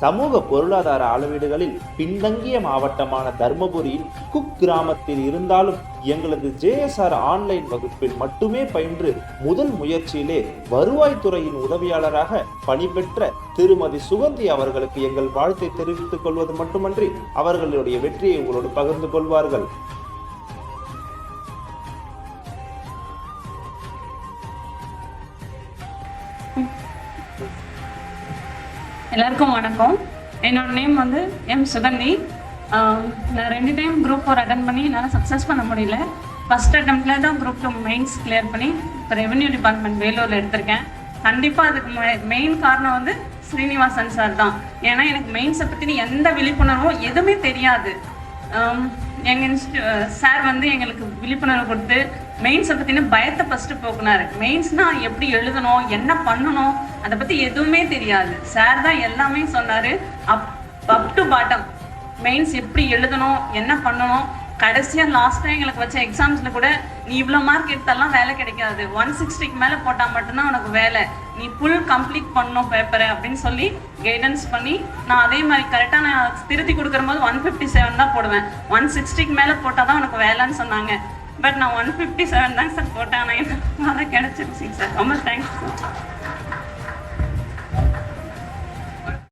சமூக பொருளாதார அளவீடுகளில் பின்தங்கிய மாவட்டமான தர்மபுரியின் குக்கிராமத்தில் இருந்தாலும் எங்களது JSR ஆன்லைன் வகுப்பில் மட்டுமே பயின்று முதல் முயற்சியிலே வருவாய்த்துறையின் உதவியாளராக பணிபெற்ற திருமதி சுகந்தி அவர்களுக்கு எங்கள் வாழ்த்தை தெரிவித்துக் கொள்வது மட்டுமன்றி அவர்களுடைய வெற்றியை உங்களோடு பகிர்ந்து கொள்வார்கள். எல்லாருக்கும் வணக்கம். என்னோட நேம் வந்து சுகந்தி. நான் 2 டைம் குரூப் 4 அட்டன் பண்ணி என்னால் சக்ஸஸ் பண்ண முடியல. ஃபஸ்ட் அட்டம்ப்ட்ல தான் குரூப் 2 மெயின்ஸ் கிளியர் பண்ணி இப்போ ரெவென்யூ டிபார்ட்மெண்ட் வேலூரில் எடுத்திருக்கேன். கண்டிப்பாக அதுக்கு மெயின் காரணம் வந்து ஸ்ரீனிவாசன் சார் தான். ஏன்னா எனக்கு மெயின்ஸை பற்றின எந்த விழிப்புணர்வும் எதுவுமே தெரியாது. எங்கள் சார் வந்து எங்களுக்கு விழிப்புணர்வு கொடுத்து மெயின்ஸை பற்றின பயத்தை ஃபஸ்ட்டு போக்குனார். மெயின்ஸ்னால் எப்படி எழுதணும், என்ன பண்ணணும், அதை பற்றி எதுவுமே தெரியாது. சார் தான் எல்லாமே சொன்னார். அப் டு பாட்டம் மெயின்ஸ் எப்படி எழுதணும், என்ன பண்ணணும். கடைசியாக லாஸ்ட்டாக எங்களுக்கு வச்ச எக்ஸாம்ஸில் கூட நீ இவ்வளோ மார்க் எடுத்தாலாம் வேலை கிடைக்காது, 160க்கு மேலே போட்டால் மட்டும்தான் உனக்கு வேலை, நீ ஃபுல் கம்ப்ளீட் பண்ணணும் பேப்பரை அப்படின்னு சொல்லி கைடன்ஸ் பண்ணி நான் அதே மாதிரி கரெக்டாக நான் திருத்தி கொடுக்குற போது 157 தான் போடுவேன். 160க்கு மேலே போட்டால் தான் உனக்கு வேலைன்னு சொன்னாங்க. பட் நான் 157 தாங்க சார் போட்டேன். ஆனால் எனக்கு வேலை கிடச்சிருச்சுங்க சார். ரொம்ப தேங்க்ஸ் சார்.